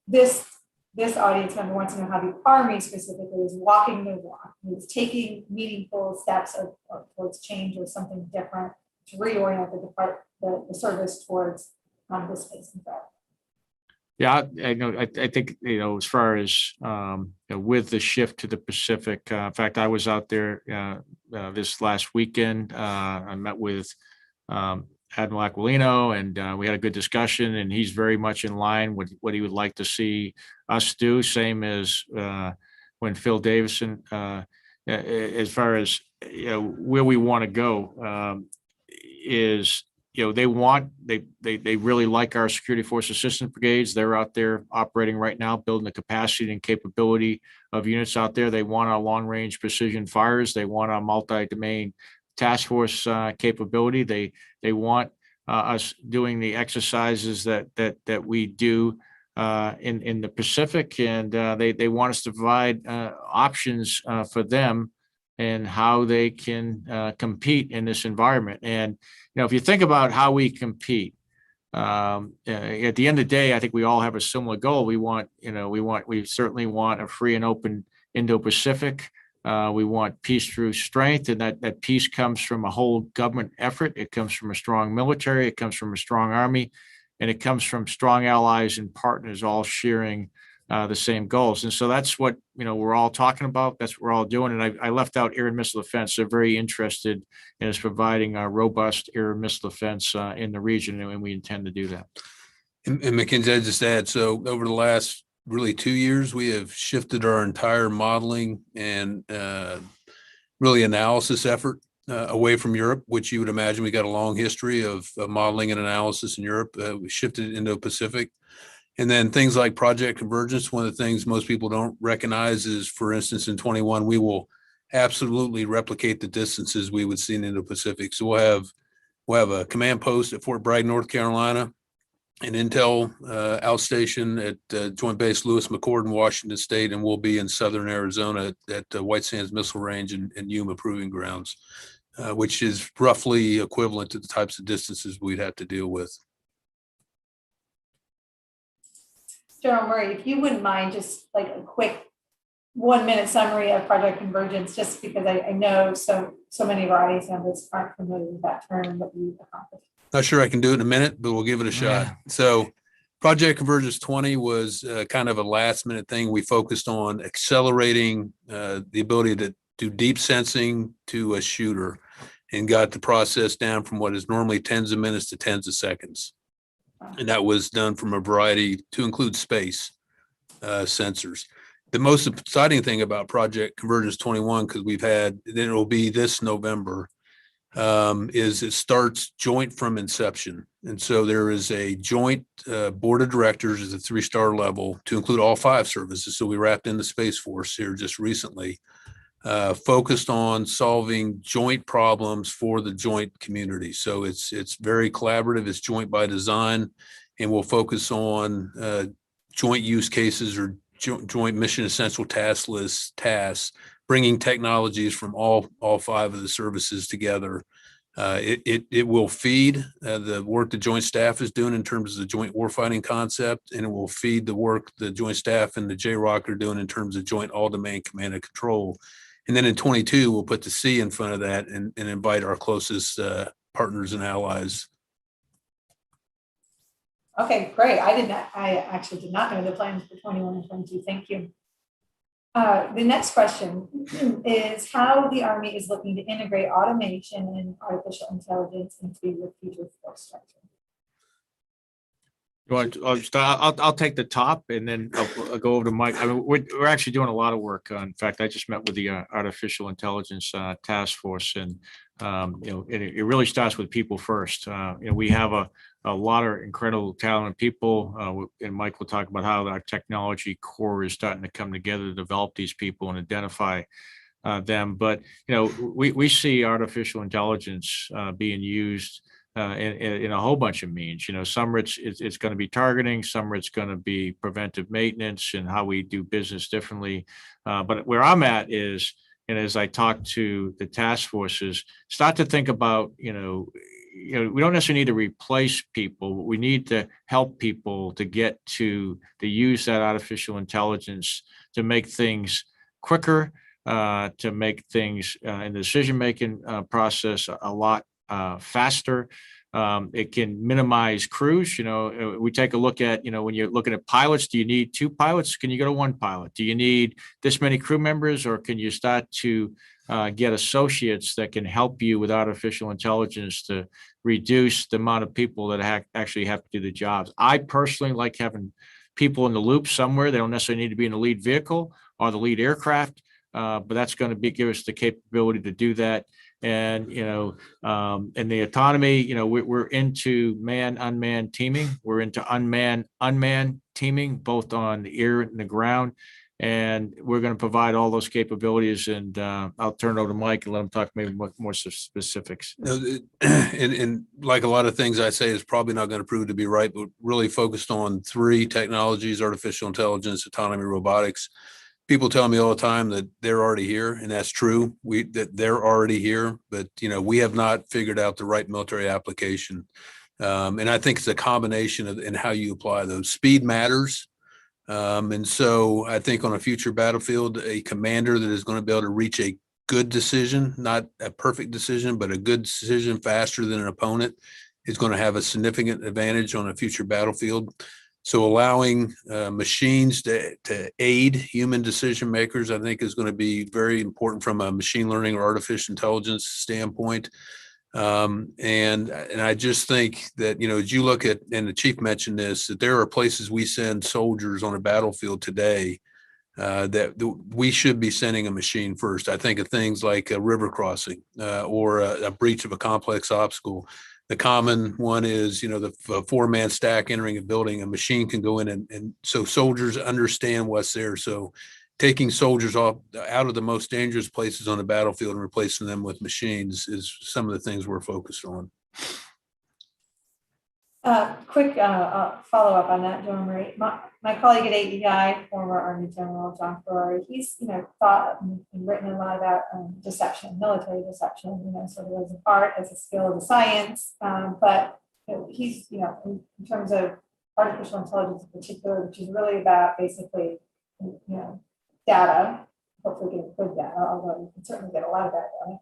this audience member wants to know how the Army specifically is walking the walk, is taking meaningful steps towards change or something different to reorient the service towards this pacing threat. Yeah, I know. I think, as far as with the shift to the Pacific, in fact, I was out there this last weekend. I met with Admiral Aquilino, and we had a good discussion, and he's very much in line with what he would like to see us do. Same as when Phil Davison, as far as where we want to go, is they really like our security force assistance brigades. They're out there operating right now, building the capacity and capability of units out there. They want our long range precision fires. They want our multi-domain task force capability. They want us doing the exercises that we do in the Pacific, and they want us to provide options for them and how they can compete in this environment. And if you think about how we compete, at the end of the day, I think we all have a similar goal. We certainly want a free and open Indo-Pacific. We want peace through strength, and that peace comes from a whole government effort. It comes from a strong military. It comes from a strong Army, and it comes from strong allies and partners all sharing the same goals. And so that's what we're all talking about. That's what we're all doing. And I left out air and missile defense. They're very interested in us providing a robust air and missile defense in the region, and we intend to do that. And Mackenzie, I just add, so over the last really 2 years, we have shifted our entire modeling and really analysis effort away from Europe, which you would imagine we got a long history of modeling and analysis in Europe. We shifted Indo-Pacific. And then things like Project Convergence, one of the things most people don't recognize is, for instance, in 21, we will absolutely replicate the distances we would see in Indo-Pacific. So we'll have We'll have a command post at Fort Bragg, North Carolina, an intel outstation at Joint Base Lewis McChord in Washington State, and we'll be in southern Arizona at White Sands Missile Range and Yuma Proving Grounds, which is roughly equivalent to the types of distances we'd have to deal with. General Murray, if you wouldn't mind, just like a quick 1-minute summary of Project Convergence, just because I know so many of our audience members aren't familiar with that term and what you accomplished. Not sure I can do it in a minute, but we'll give it a shot. Yeah. So Project Convergence 20 was kind of a last minute thing. We focused on accelerating the ability to do deep sensing to a shooter and got the process down from what is normally tens of minutes to tens of seconds. And that was done from a variety to include space sensors. The most exciting thing about Project Convergence 21, because we've had, then it will be this November, is it starts joint from inception. And so there is a joint board of directors at the 3-star level to include all 5 services. So we wrapped in the Space Force here just recently, focused on solving joint problems for the joint community. So it's very collaborative, it's joint by design, and we'll focus on joint use cases or joint mission essential task list tasks, bringing technologies from all 5 of the services together. It will feed the work the joint staff is doing in terms of the joint warfighting concept, and it will feed the work the joint staff and the JROC are doing in terms of joint all-domain command and control. And then in 22, we'll put the C in front of that and invite our closest partners and allies. Okay, great. I actually did not know the plans for 21 and 22. Thank you. The next question is how the Army is looking to integrate automation and artificial intelligence into the future force structure. You want I'll take the top and then I'll go over to Mike. I mean, we're actually doing a lot of work. In fact, I just met with the artificial intelligence task force, and it really starts with people first. We have a lot of incredible talented people, and Mike will talk about how our technology core is starting to come together to develop these people and identify them. But we see artificial intelligence being used in a whole bunch of means. Some it's going to be targeting, some it's going to be preventive maintenance and how we do business differently. But where I'm at is, and as I talk to the task forces, start to think about, we don't necessarily need to replace people, but we need to help people to get to use that artificial intelligence to make things quicker, to make things in the decision-making process a lot faster. It can minimize crews. We take a look at, when you're looking at pilots, do you need 2 pilots? Can you go to 1 pilot? Do you need this many crew members, or can you start to get associates that can help you with artificial intelligence to reduce the amount of people that actually have to do the jobs? I personally like having people in the loop somewhere. They don't necessarily need to be in the lead vehicle or the lead aircraft, but that's going to give us the capability to do that. And, and the autonomy, we're into man-unmanned teaming. We're into unmanned teaming, both on the air and the ground. And we're going to provide all those capabilities. And I'll turn it over to Mike and let him talk maybe more specifics. And like a lot of things I say is probably not going to prove to be right, but really focused on 3 technologies: artificial intelligence, autonomy, robotics. People tell me all the time that they're already here, and that's true. That they're already here, but we have not figured out the right military application. And I think it's a combination of in how you apply those. Speed matters. And so I think on a future battlefield, a commander that is going to be able to reach a good decision, not a perfect decision, but a good decision faster than an opponent, is going to have a significant advantage on a future battlefield. So allowing machines to aid human decision makers, I think, is going to be very important from a machine learning or artificial intelligence standpoint. And I just think that, as you look at, and the chief mentioned this, that there are places we send soldiers on a battlefield today that we should be sending a machine first. I think of things like a river crossing or a breach of a complex obstacle. The common one is, the 4-man stack entering a building. A machine can go in and so soldiers understand what's there. So taking soldiers out of the most dangerous places on the battlefield and replacing them with machines is some of the things we're focused on. Quick follow-up on that, Joan Marie. My colleague at AEI, former Army General John Ferrari, he's thought and written a lot about deception, military deception, sort of as an art, as a skill, as a science. But he's in terms of artificial intelligence in particular, which is really about basically data, hopefully getting good data, although you can certainly get a lot of data.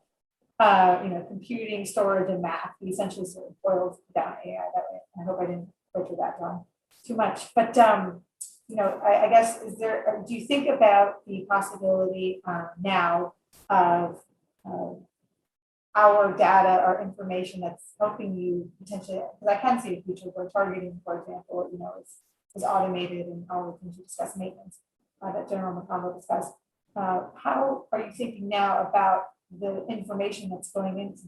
Computing, storage, and math. He essentially sort of boils down AI that way. I hope I didn't butcher that down too much. But I guess do you think about the possibility now of our data or information that's helping you potentially? Because I can see a future where targeting, for example, is automated, and all the things you discuss, maintenance that General McConville discussed. How are you thinking now about the information that's going into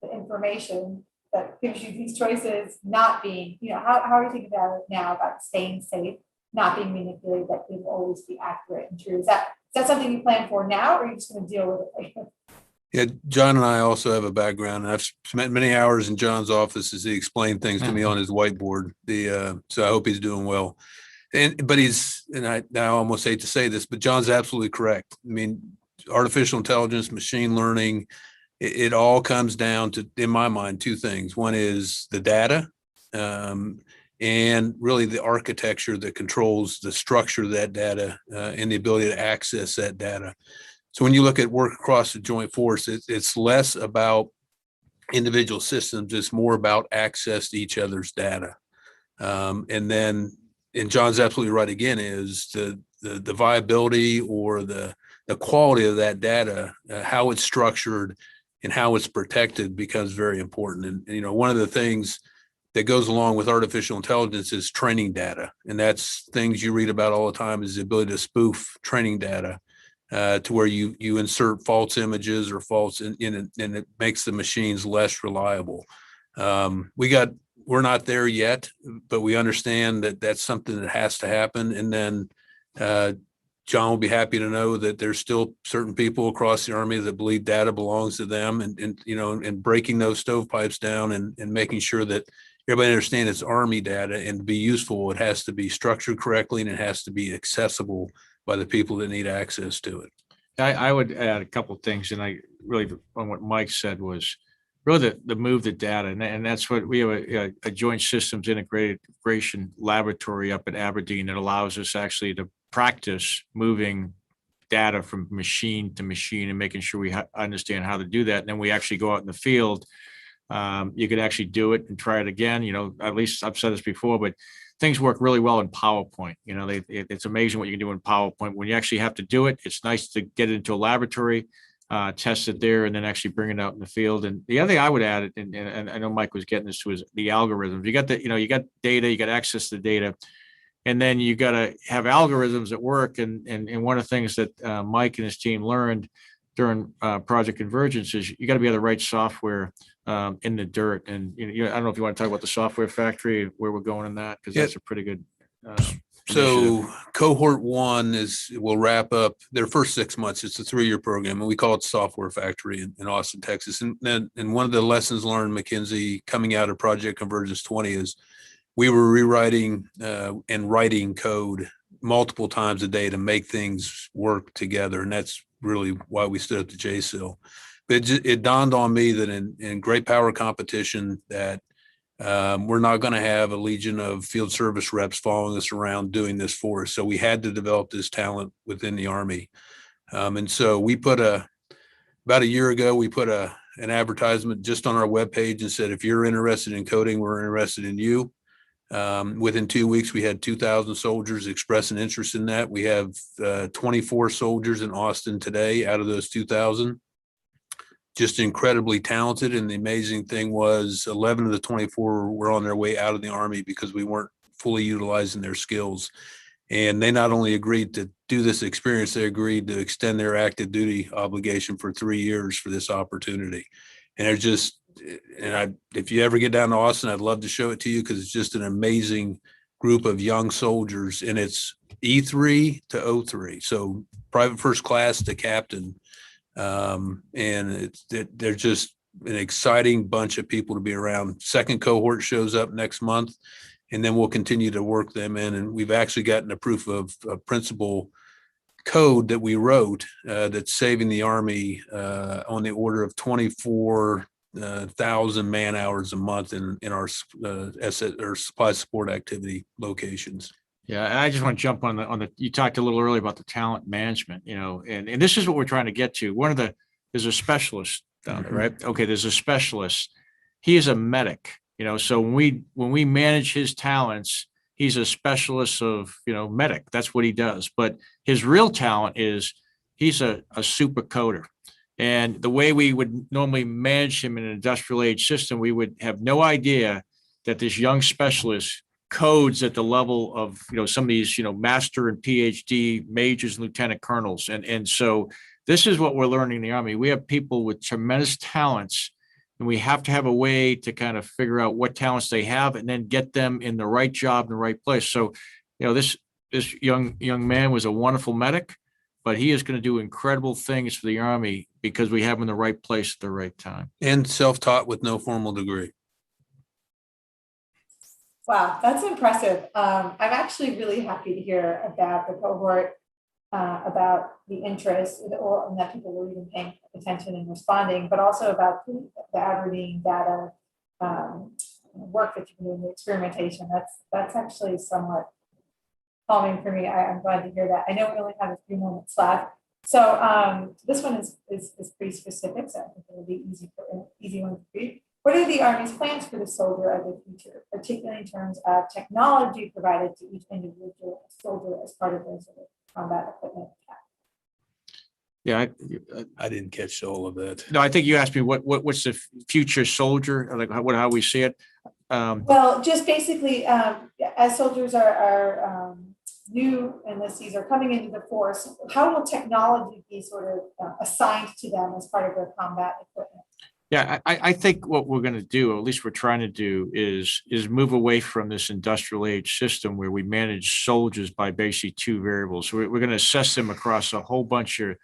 the information that gives you these choices not being, how are you thinking about it now about staying safe, not being manipulated, that it will always be accurate and true? Is that something you plan for now, or are you just going to deal with it later? Yeah, John and I also have a background, and I've spent many hours in John's office as he explained things to me on his whiteboard. So I hope he's doing well. But I almost hate to say this, but John's absolutely correct. I mean, artificial intelligence, machine learning, it all comes down to, in my mind, two things. One is the data, and really the architecture that controls the structure of that data and the ability to access that data. So when you look at work across the joint force, it's less about individual systems. It's more about access to each other's data. And John's absolutely right again, is the viability or the quality of that data, how it's structured and how it's protected becomes very important. And one of the things that goes along with artificial intelligence is training data. And that's things you read about all the time, is the ability to spoof training data to where you insert false images or false in it, and it makes the machines less reliable. We're not there yet, but we understand that that's something that has to happen. And then John will be happy to know that there's still certain people across the Army that believe data belongs to them, and breaking those stovepipes down and making sure that everybody understands it's Army data, and to be useful, it has to be structured correctly and it has to be accessible by the people that need access to it. I would add a couple of things, and I really, on what Mike said, was really the move the data, and that's what we have a joint systems integration laboratory up at Aberdeen that allows us actually to practice moving data from machine to machine and making sure we understand how to do that. And then we actually go out in the field. You could actually do it and try it again. At least I've said this before, but things work really well in PowerPoint. It's amazing what you can do in PowerPoint. When you actually have to do it, it's nice to get it into a laboratory, test it there, and then actually bring it out in the field. And the other thing I would add, and I know Mike was getting this to, is the algorithms. You got you got data, you got access to data, and then you got to have algorithms that work. And one of the things that Mike and his team learned during Project Convergence is you got to be able to write software in the dirt. And I don't know if you want to talk about the software factory, where we're going in that, because that's a pretty good So cohort 1 will wrap up their first 6 months. It's a 3-year program, and we call it Software Factory in Austin, Texas. And one of the lessons learned, Mackenzie, coming out of Project Convergence 20 is we were rewriting and writing code multiple times a day to make things work together. And that's really why we stood up to JSIL. But it dawned on me that in great power competition that we're not going to have a legion of field service reps following us around doing this for us. So we had to develop this talent within the Army. And so we about a year ago, we put an advertisement just on our webpage and said, if you're interested in coding, we're interested in you. Within 2 weeks, we had 2,000 soldiers express an interest in that. We have 24 soldiers in Austin today out of those 2,000. Just incredibly talented. And the amazing thing was 11 of the 24 were on their way out of the Army because we weren't fully utilizing their skills. And they not only agreed to do this experience, they agreed to extend their active duty obligation for 3 years for this opportunity. And if you ever get down to Austin, I'd love to show it to you, because it's just an amazing group of young soldiers, and it's E3 to O3. So private first class to captain. And they're just an exciting bunch of people to be around. Second cohort shows up next month, and then we'll continue to work them in. And we've actually gotten a proof of principle code that we wrote that's saving the Army on the order of 24,000 man hours a month in our asset or supply support activity locations. Yeah, and I just want to jump on the, you talked a little earlier about the talent management, and this is what we're trying to get to. There's a specialist down there, right? Okay, there's a specialist. He is a medic, so when we manage his talents, he's a specialist of, medic. That's what he does. But his real talent is he's a super coder. And the way we would normally manage him in an industrial age system, we would have no idea that this young specialist codes at the level of, some of these, master and PhD majors, and lieutenant colonels. And so this is what we're learning in the Army. We have people with tremendous talents, and we have to have a way to kind of figure out what talents they have and then get them in the right job in the right place. So, this young man was a wonderful medic, but he is going to do incredible things for the Army because we have him in the right place at the right time. And self-taught with no formal degree. Wow, that's impressive. I'm actually really happy to hear about the cohort, about the interest, and that people were even paying attention and responding, but also about the Aberdeen data work that you've been doing, the experimentation. That's actually somewhat calming for me. I'm glad to hear that. I know we only have a few moments left. So this one is pretty specific, so I think it'll be easy one to read. What are the Army's plans for the soldier of the future, particularly in terms of technology provided to each individual soldier as part of their sort of combat equipment? Yeah, I didn't catch all of that. no, I think you asked me what's the future soldier, like how we see it. Well, just basically, as soldiers are new enlistees are coming into the force, how will technology be sort of assigned to them as part of their combat equipment? Yeah, I think what we're going to do, or at least we're trying to do, is move away from this industrial age system where we manage soldiers by basically two variables. So we're going to assess them across a whole bunch of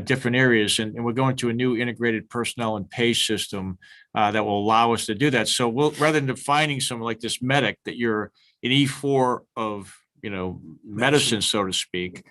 different areas, and we're going to a new integrated personnel and pay system that will allow us to do that. So rather than defining someone like this medic that you're an E4 of medicine, so to speak,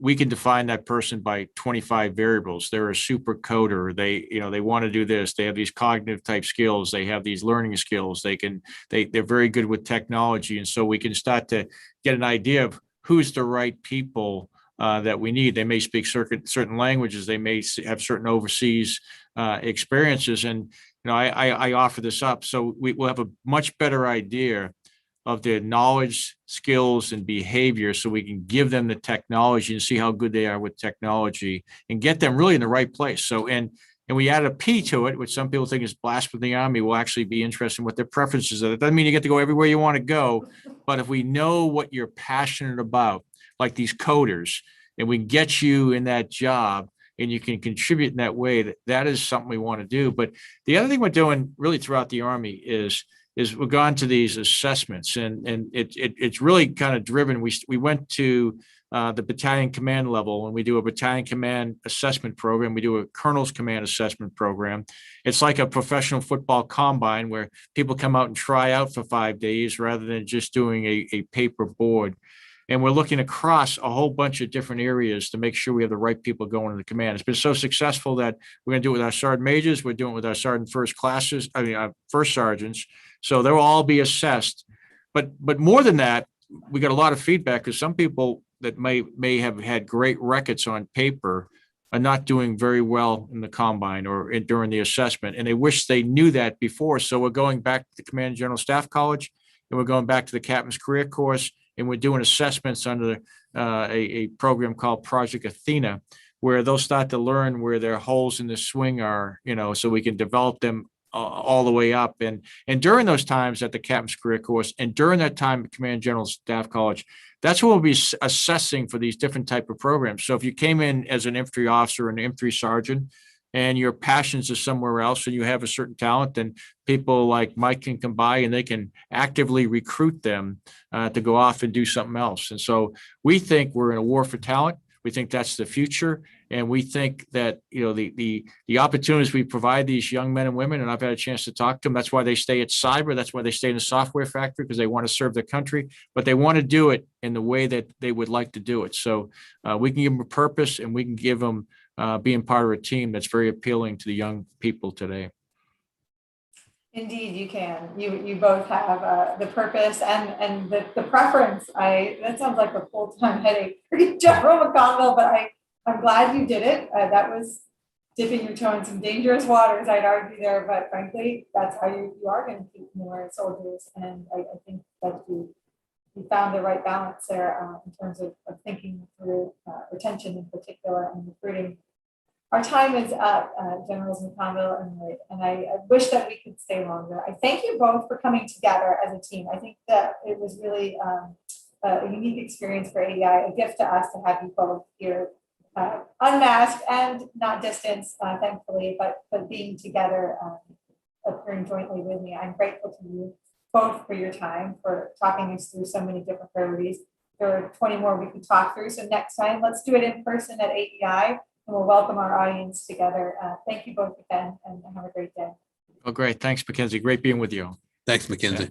we can define that person by 25 variables. They're a super coder. They want to do this. They have these cognitive type skills. They have these learning skills. They're very good with technology. And so we can start to get an idea of who's the right people that we need. They may speak certain languages. They may have certain overseas experiences. And, I offer this up. So we'll have a much better idea of their knowledge, skills, and behavior, so we can give them the technology and see how good they are with technology and get them really in the right place. So, and we add a P to it, which some people think is blasphemy of the Army, will actually be interesting what their preferences are. That doesn't mean you get to go everywhere you want to go, but if we know what you're passionate about, like these coders, and we can get you in that job and you can contribute in that way, that is something we want to do. But the other thing we're doing really throughout the Army is we've gone to these assessments, and it's really kind of driven. We went to the battalion command level, and we do a battalion command assessment program. We do a colonel's command assessment program. It's like a professional football combine where people come out and try out for 5 days rather than just doing a paper board. And we're looking across a whole bunch of different areas to make sure we have the right people going to the command. It's been so successful that we're going to do it with our sergeant majors. We're doing it with our sergeant first sergeants. So they'll all be assessed. But more than that, we got a lot of feedback because some people that may have had great records on paper are not doing very well in the combine or during the assessment. And they wish they knew that before. So we're going back to the Command and General Staff College, and we're going back to the Captain's Career Course, and we're doing assessments under a program called Project Athena, where they'll start to learn where their holes in the swing are, so we can develop them all the way up. And during those times at the Captain's Career Course, and during that time at Command General Staff College, that's what we'll be assessing for these different type of programs. So if you came in as an infantry officer, an infantry sergeant, and your passions are somewhere else and you have a certain talent, then people like Mike can come by and they can actively recruit them to go off and do something else. And so we think we're in a war for talent. We think that's the future. And we think that, you know, the opportunities we provide these young men and women, and I've had a chance to talk to them, that's why they stay at cyber. That's why they stay in the software factory, because they want to serve the country, but they want to do it in the way that they would like to do it. So we can give them a purpose, and we can give them being part of a team that's very appealing to the young people today. Indeed, you can. You both have the purpose and the preference. That sounds like a full-time headache for General McConville, but I'm glad you did it. That was dipping your toe in some dangerous waters, I'd argue there, but frankly, that's how you are going to keep more soldiers. And I think that you found the right balance there in terms of thinking through retention in particular and recruiting. Our time is up, Generals McConville and Lloyd, and I wish that we could stay longer. I thank you both for coming together as a team. I think that it was really a unique experience for AEI, a gift to us to have you both here, unmasked and not distanced, thankfully, but being together, appearing jointly with me. I'm grateful to you both for your time, for talking us through so many different priorities. There are 20 more we can talk through, so next time, let's do it in person at AEI. And we'll welcome our audience together. Thank you both again, and have a great day. Oh, great. Thanks, Mackenzie. Great being with you. Thanks, Mackenzie. Yeah.